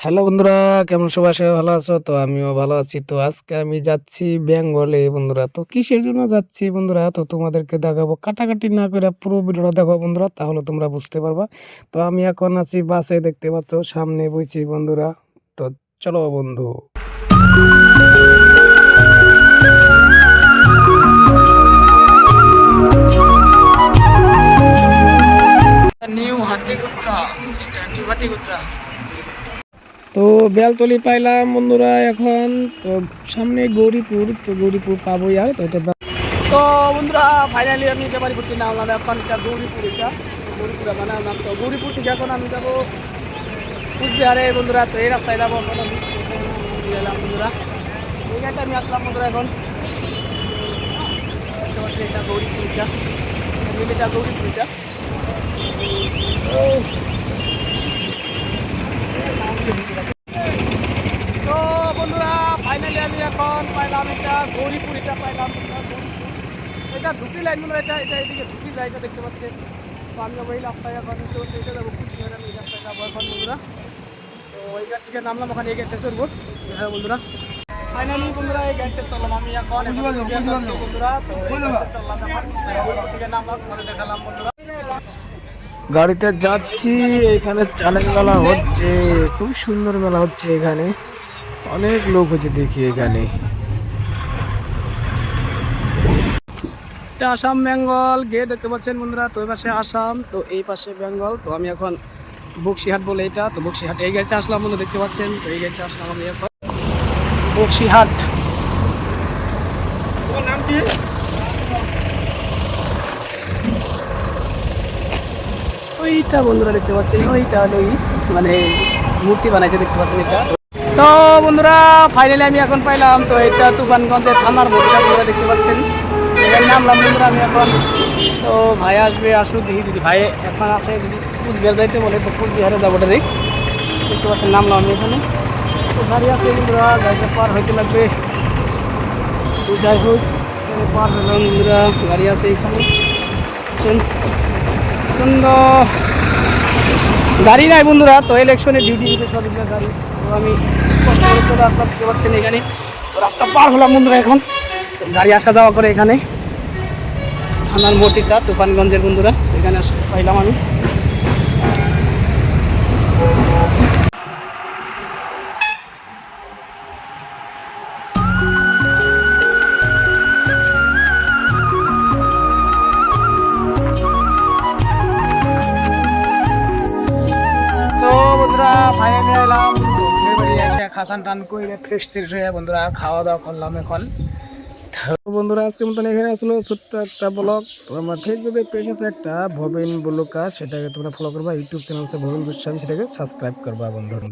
Hello বন্ধুরা, কেমন সবাই ভালো আছো? তো আমিও ভালো আছি। তো আজকে আমি যাচ্ছি বেঙ্গলে বন্ধুরা। তো কিসের জন্য যাচ্ছি বন্ধুরা? তো তোমাদেরকে দেখাবো, কাটাকাটি না করে পুরো ভিডিওটা দেখো বন্ধুরা, তাহলে তোমরা বুঝতে পারবা। তো আমি এখন আছি বাসে, দেখতে পাচ্ছ সামনে বইছি বন্ধুরা। তো চলো বন্ধু। নিউ হাতিগুত্রা, এটা নিউ হাতিগুত্রা। তো বেলতলি পাইলাম বন্ধুরা এখন। তো সামনে গৌরীপুর, তো গৌরীপুর পাবোই আর। তো এটা তো বন্ধুরা ফাইনালি আমি যে বাড়ি করছি নাম এখন এটা গৌরীপুর, এটা গৌরীপুর মানে নাম। তো গৌরীপুর থেকে এখন আমি যাবো কুচবিহারে বন্ধুরা। তো এই রাস্তায় যাবো এখন আমি এলাম বন্ধুরা। এই গাড়িটা আমি আসলাম বন্ধুরা এখন। এটা গৌরীপুর, এটা গৌরীপুর এটা। তো বন্ধুরা ফাইনালি আমি এখন পাইলাম এটা গৌরীপুর, এটা পাইলাম এটা দুটি লাইন বন্ধুরা। এটা এটা এদিকে দুটি লাইনটা দেখতে পাচ্ছেন। তো আমি যাবো এই রাস্তায় এখন। তো সেইটা যাবো কুচবিহার, আমি এই রাস্তায় যাবো এখন বন্ধুরা। তো ওই গাড়ি থেকে নামলাম, ওখানে এই গাড়িতে চলবো। হ্যাঁ বন্ধুরা, ফাইনালি বন্ধুরা এই গাড়িতে চললাম আমি এখন বন্ধুরা। তো চললাম এখন গৌরীপুর থেকে নামলাম, ওখানে দেখালাম বন্ধুরা। গাড়িতে যাচ্ছি, এখানে চালের মেলা হচ্ছে, খুব সুন্দর মেলা হচ্ছে এখানে, অনেক লোক হচ্ছে দেখি এখানে। এটা আসাম বেঙ্গল গেট দেখতে পাচ্ছেন বন্ধুরা। তো এই পাশে আসাম, তো এই পাশে বেঙ্গল। তো আমি এখন বক্সিহাট বলে এটা, তো বক্সিহাট এই গাড়িতে আসলাম বন্ধু, দেখতে পাচ্ছেন। তো এই গাড়িতে আসলাম আমি এখন বক্সিহাট। নাম কি? ওইটা বন্ধুরা দেখতে পাচ্ছেন, ওইটা ওই মানে মূর্তি বানাইছে দেখতে পাচ্ছেন এটা। তো বন্ধুরা ফাইনালি আমি এখন পাইলাম, তো এটা তুফানগঞ্জের থানার ভোটটা বন্ধুরা দেখতে পাচ্ছেন। এখানে নামলাম বন্ধুরা আমি এখন। তো ভাই আসবে, আসুক দেখি, যদি ভাই এখন আসে, যদি কুচবিহার যাইতে বলে তো কুচবিহারে যাবো ডাইরেক্ট। দেখতে পাচ্ছেন নামলাম আমি এখানে। তো গাড়ি আছে বন্ধুরা, গাড়িটা পার হইতে লাগবে, যাই হোক পার হলাম বন্ধুরা। গাড়ি আছে এখানে, প্রচন্ড গাড়ি নাই বন্ধুরা। তো ইলেকশনে ডিউটি দিতে সব গাড়ি। তো আমি কষ্ট করে চলে আসলাম, দেখতে পাচ্ছেন এখানে। তো রাস্তা পার হলাম বন্ধুরা এখন। তো গাড়ি আসা যাওয়া করে এখানে থানার মোটিটা তুফানগঞ্জের বন্ধুরা, এখানে পাইলাম আমি। তো বন্ধুরা ফাইনালি এলাম বাড়ি এসে খাসান টান করে ফ্রেশ ট্রেশ হয়ে বন্ধুরা খাওয়া দাওয়া করলাম এখন। তো বন্ধুরা আজকের মতন এখানে আসলো ছোট্ট একটা ব্লগ। তো আমার ফেসবুকে পেজ আছে একটা ভবেন ব্লগার, সেটাকে তোমরা ফলো করবা। ইউটিউব চ্যানেল আছে ভবেন গোস্বামী, সেটাকে সাবস্ক্রাইব করবা বন্ধু।